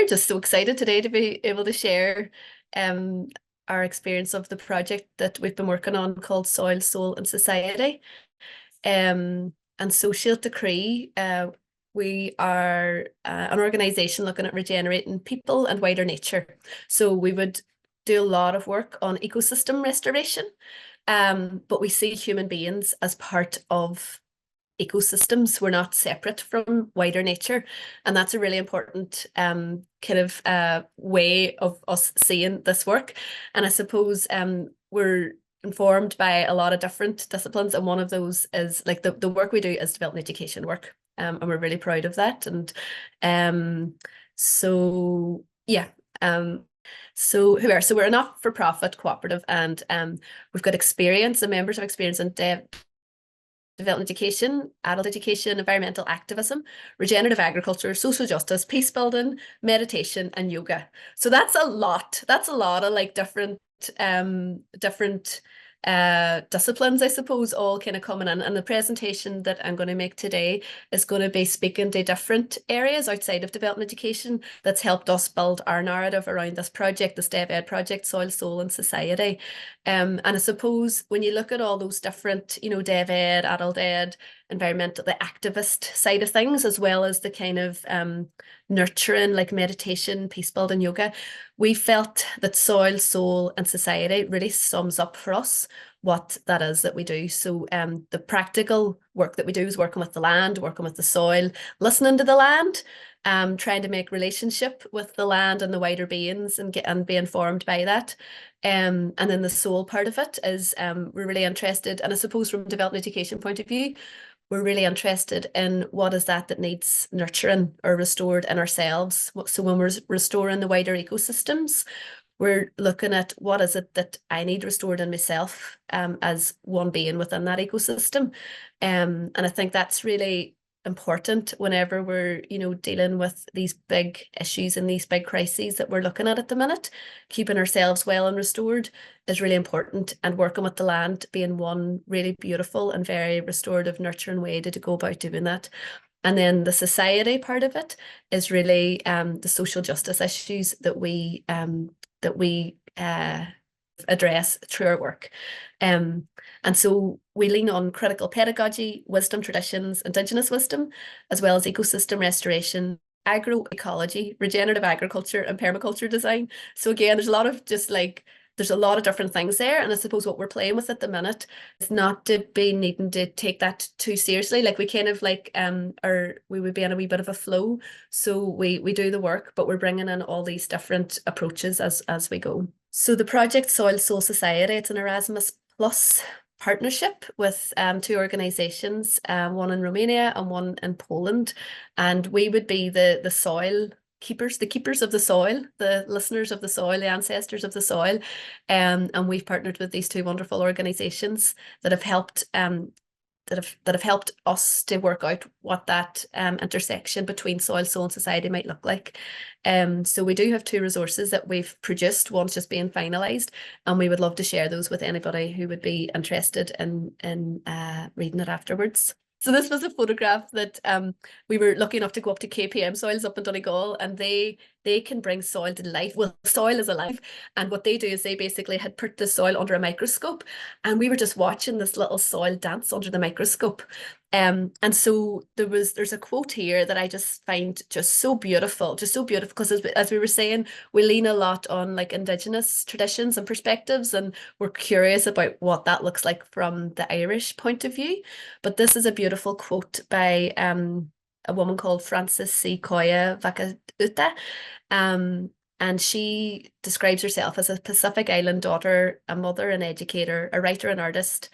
just so excited today to be able to share um, our experience of the project that we've been working on called Soil, Soul and Society. And so Síolta Chroí, we are an organisation looking at regenerating people and wider nature. So we would do a lot of work on ecosystem restoration, but we see human beings as part of ecosystems. We're not separate from wider nature. And that's a really important kind of way of us seeing this work. And I suppose we're informed by a lot of different disciplines. And one of those is like the work we do is development education work. And we're really proud of that. And so, yeah. So who are, so we're a not-for-profit cooperative, and we've got experience and members of experience in development education, adult education, environmental activism, regenerative agriculture, social justice, peace building, meditation, and yoga. So that's a lot. That's a lot of like different disciplines, I suppose, all kind of coming in. And the presentation that I'm going to make today is going to be speaking to different areas outside of development education that's helped us build our narrative around this project, the DevEd project, Soil, Soul and Society. And I suppose when you look at all those different, DevEd, adult ed, environmental, the activist side of things, as well as the kind of nurturing like meditation, peace building, yoga, we felt that Soil, Soul and Society really sums up for us what that is that we do. So the practical work that we do is working with the land, working with the soil, listening to the land, trying to make relationship with the land and the wider beings and be informed by that. And then the soul part of it is we're really interested, and I suppose from a development education point of view, we're really interested in what is that needs nurturing or restored in ourselves. So when we're restoring the wider ecosystems, we're looking at what is it that I need restored in myself as one being within that ecosystem. And I think that's really important whenever we're, dealing with these big issues and these big crises that we're looking at the minute. Keeping ourselves well and restored is really important, and working with the land being one really beautiful and very restorative, nurturing way to go about doing that. And then the society part of it is really the social justice issues that we address through our work. And so we lean on critical pedagogy, wisdom traditions, Indigenous wisdom, as well as ecosystem restoration, agroecology, regenerative agriculture, and permaculture design. So again, there's a lot of there's a lot of different things there. And I suppose what we're playing with at the minute is not to be needing to take that too seriously. Like we kind of like, we would be in a wee bit of a flow. So we do the work, but we're bringing in all these different approaches as we go. So the project Soil, Soul Society, it's an Erasmus Plus partnership with two organisations, one in Romania and one in Poland. And we would be the soil keepers, the keepers of the soil, the listeners of the soil, the ancestors of the soil. And we've partnered with these two wonderful organisations that have helped that have helped us to work out what that intersection between soil, soul and society might look like. So we do have two resources that we've produced. One's just being finalised, and we would love to share those with anybody who would be interested in reading it afterwards. So this was a photograph that we were lucky enough to go up to KPM Soils up in Donegal, and they can bring soil to life. Well, soil is alive, and what they do is they basically had put the soil under a microscope, and we were just watching this little soil dance under the microscope. And so there's a quote here that I just find just so beautiful, because as we were saying, we lean a lot on like Indigenous traditions and perspectives, and we're curious about what that looks like from the Irish point of view. But this is a beautiful quote by a woman called Frances C. Koya Vakauta. And she describes herself as a Pacific Island daughter, a mother and educator, a writer and artist.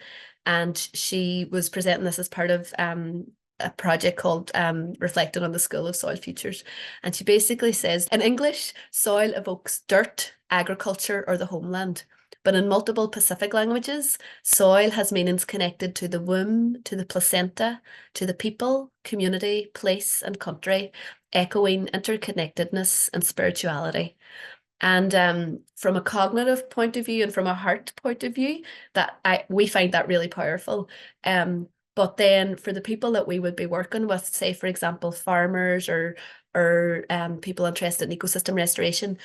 And she was presenting this as part of a project called Reflecting on the School of Soil Futures. And she basically says, in English, soil evokes dirt, agriculture, or the homeland. But in multiple Pacific languages, soil has meanings connected to the womb, to the placenta, to the people, community, place, and country, echoing interconnectedness and spirituality. And from a cognitive point of view and from a heart point of view, we find that really powerful. But then for the people that we would be working with, say, for example, farmers or or people interested in ecosystem restoration,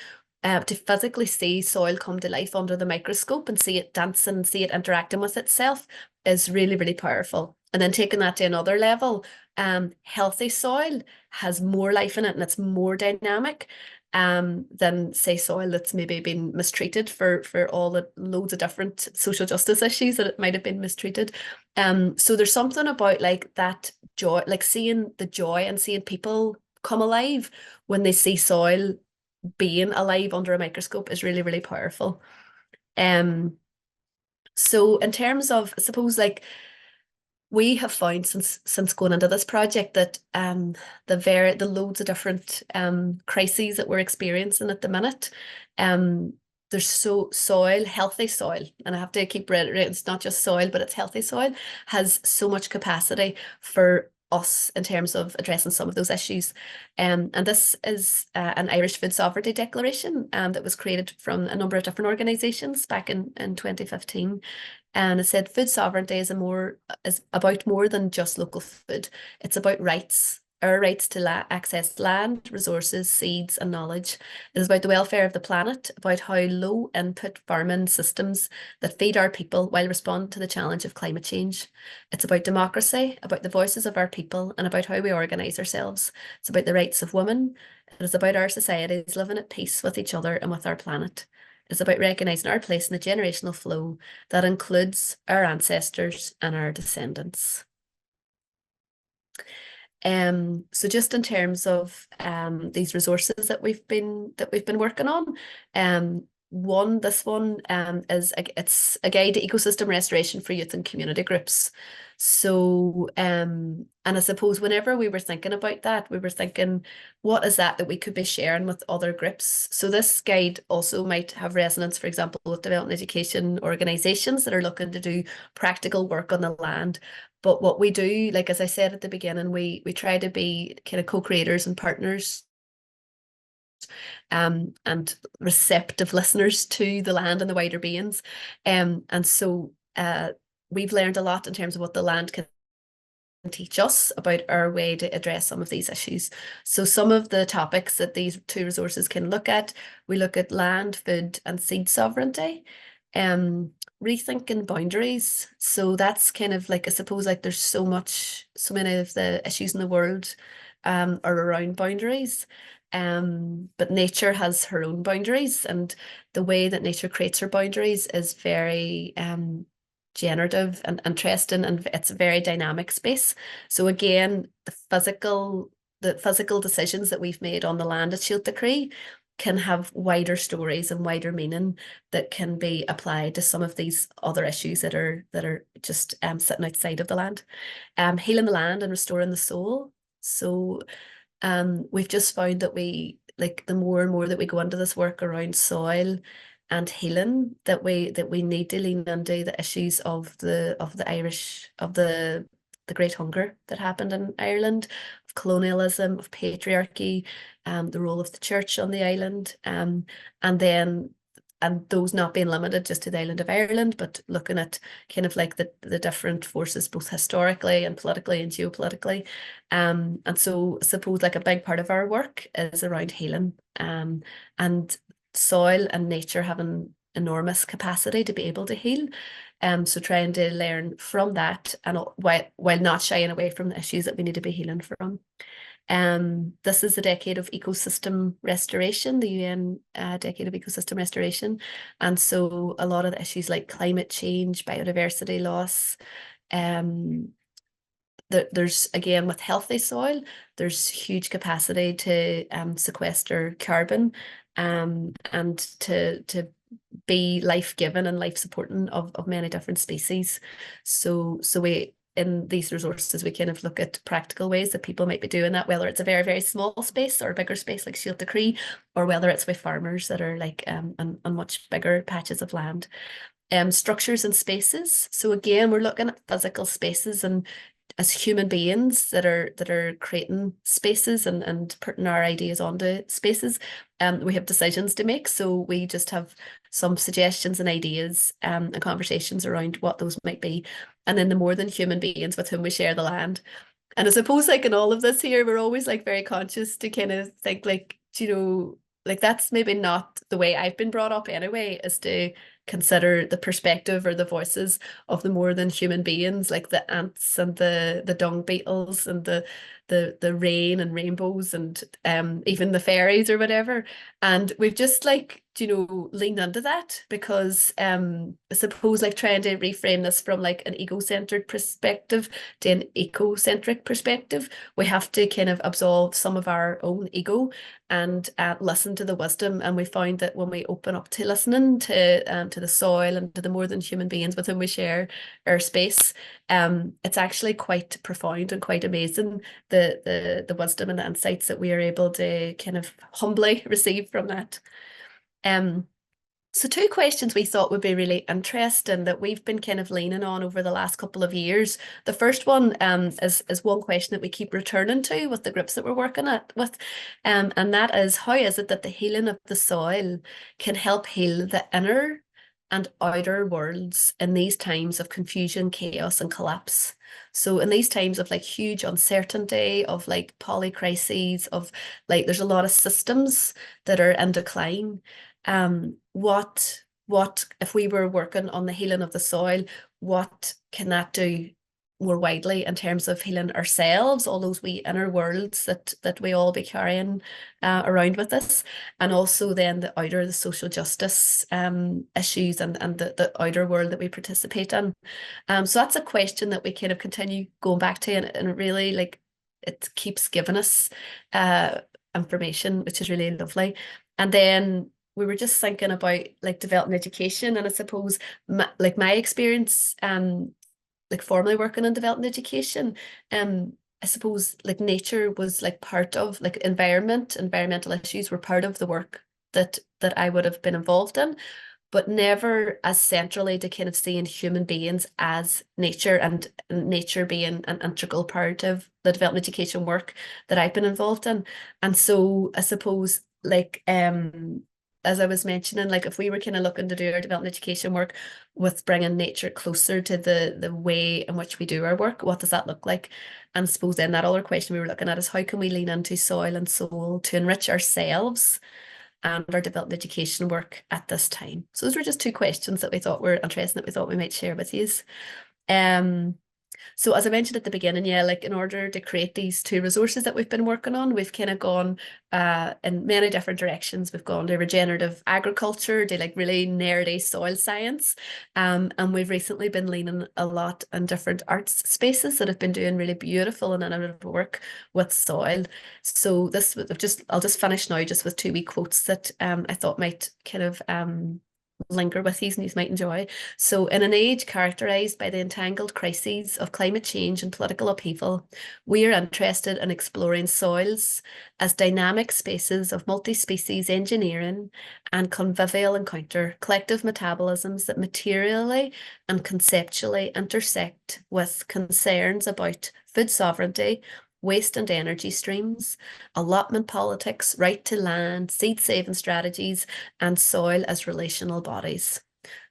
to physically see soil come to life under the microscope and see it dancing and see it interacting with itself is really, really powerful. And then taking that to another level, healthy soil has more life in it and it's more dynamic than say soil that's maybe been mistreated for all the loads of different social justice issues that it might have been mistreated. So there's something about like that joy, like seeing the joy and seeing people come alive when they see soil being alive under a microscope is really, really powerful. So in terms of, I suppose, like we have found since going into this project that the loads of different crises that we're experiencing at the minute, there's healthy soil, and I have to keep reiterating, it's not just soil, but it's healthy soil, has so much capacity for us in terms of addressing some of those issues. And this is an Irish Food Sovereignty Declaration that was created from a number of different organisations back in 2015. And it said food sovereignty is about more than just local food. It's about rights, our rights to access land, resources, seeds, and knowledge. It is about the welfare of the planet, about how low input farming systems that feed our people while responding to the challenge of climate change. It's about democracy, about the voices of our people, and about how we organise ourselves. It's about the rights of women. It is about our societies living at peace with each other and with our planet. It's about recognising our place in the generational flow that includes our ancestors and our descendants. So just in terms of these resources that we've been working on, this one is it's a guide to ecosystem restoration for youth and community groups. So and I suppose whenever we were thinking about that, we were thinking, what is that we could be sharing with other groups? So this guide also might have resonance, for example, with development education organisations that are looking to do practical work on the land. But what we do, like as I said at the beginning, we try to be kind of co-creators and partners and receptive listeners to the land and the wider beings. And so we've learned a lot in terms of what the land can teach us about our way to address some of these issues. So some of the topics that these two resources can look at, we look at land, food, and seed sovereignty. Rethinking boundaries. So that's kind of like, I suppose, like there's so many of the issues in the world are around boundaries. But nature has her own boundaries, and the way that nature creates her boundaries is very generative and interesting, and it's a very dynamic space. So again, the physical decisions that we've made on the land at Síolta Chroí can have wider stories and wider meaning that can be applied to some of these other issues that are just sitting outside of the land. Healing the land and restoring the soul. So we've just found that we, like, the more and more that we go into this work around soil and healing, that we need to lean into the issues of the Great Hunger that happened in Ireland, of colonialism, of patriarchy, the role of the church on the island, and those not being limited just to the island of Ireland, but looking at kind of like the different forces, both historically and politically and geopolitically. And so I suppose like a big part of our work is around healing, and soil and nature having enormous capacity to be able to heal. So trying to learn from that, and while not shying away from the issues that we need to be healing from. This is the decade of ecosystem restoration, the UN decade of ecosystem restoration. And so a lot of the issues like climate change, biodiversity loss, there's, again, with healthy soil, there's huge capacity to sequester carbon and to be life-giving and life-supporting of many different species. So we, in these resources, we kind of look at practical ways that people might be doing that, whether it's a very, very small space or a bigger space like Síolta Chroí, or whether it's with farmers that are like on much bigger patches of land. Structures and spaces. So again, we're looking at physical spaces, and as human beings that are creating spaces and putting our ideas onto spaces, we have decisions to make. So we just have some suggestions and ideas and conversations around what those might be. And then the more than human beings with whom we share the land, And I suppose like in all of this here, we're always like very conscious to kind of think like, like that's maybe not the way I've been brought up anyway, is to consider the perspective or the voices of the more than human beings, like the ants and the dung beetles and the rain and rainbows and even the fairies or whatever. And we've just like, leaned into that because I suppose like trying to reframe this from like an ego-centered perspective to an eco-centric perspective, we have to kind of absolve some of our own ego and listen to the wisdom. And we found that when we open up to listening to the soil and to the more than human beings with whom we share our space, it's actually quite profound and quite amazing the wisdom and the insights that we are able to kind of humbly receive from that. So two questions we thought would be really interesting that we've been kind of leaning on over the last couple of years. The first one is one question that we keep returning to with the groups that we're working with, and that is, how is it that the healing of the soil can help heal the inner and outer worlds in these times of confusion, chaos, and collapse? So in these times of like huge uncertainty, of like polycrises, of like there's a lot of systems that are in decline. What if we were working on the healing of the soil, what can that do more widely in terms of healing ourselves, all those wee inner worlds that we all be carrying around with us, and also then the outer, the social justice issues and the outer world that we participate in. So that's a question that we kind of continue going back to, and really like it keeps giving us information, which is really lovely. And then we were just thinking about like development education, and I suppose my experience like formally working in development education, I suppose like nature was like part of like environmental issues were part of the work that I would have been involved in, but never as centrally to kind of seeing human beings as nature, and nature being an integral part of the development education work that I've been involved in. And so I suppose like as I was mentioning, like if we were kind of looking to do our development education work with bringing nature closer to the way in which we do our work, what does that look like? And I suppose then that other question we were looking at is, how can we lean into soil and soul to enrich ourselves and our development education work at this time? So those were just two questions that we thought were interesting, that we thought we might share with you. So as I mentioned at the beginning, yeah, like in order to create these two resources that we've been working on, we've kind of gone in many different directions. We've gone to regenerative agriculture, to like really nerdy soil science. And we've recently been leaning a lot on different arts spaces that have been doing really beautiful and innovative work with soil. So I'll just finish now just with two wee quotes that I thought might kind of linger with you and you might enjoy. So, in an age characterised by the entangled crises of climate change and political upheaval, we are interested in exploring soils as dynamic spaces of multi-species engineering and convivial encounter, collective metabolisms that materially and conceptually intersect with concerns about food sovereignty, waste and energy streams, allotment politics, right to land, seed saving strategies, and soil as relational bodies.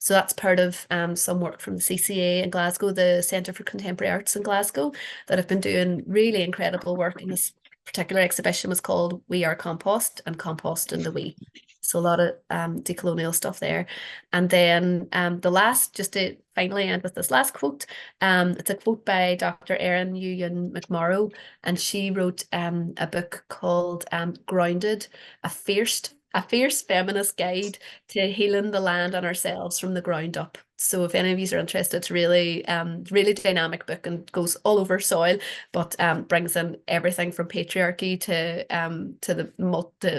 So that's part of some work from the CCA in Glasgow, the Centre for Contemporary Arts in Glasgow, that have been doing really incredible work. And this particular exhibition was called We Are Compost, and Compost in the We. So a lot of decolonial stuff there. And then the last, just to finally end with this last quote, it's a quote by Dr. Erin Ewan McMorrow, and she wrote a book called Grounded, a fierce feminist guide to healing the land and ourselves from the ground up. So if any of you are interested, it's really dynamic book and goes all over soil, but brings in everything from patriarchy to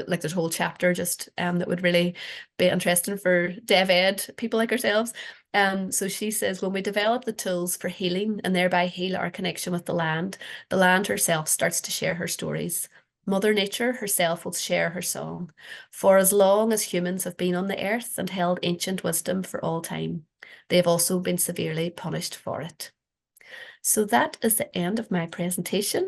like there's a whole chapter just that would really be interesting for dev ed people like ourselves. So she says, when we develop the tools for healing and thereby heal our connection with the land herself starts to share her stories. Mother Nature herself will share her song. For as long as humans have been on the earth and held ancient wisdom for all time, they have also been severely punished for it. So that is the end of my presentation.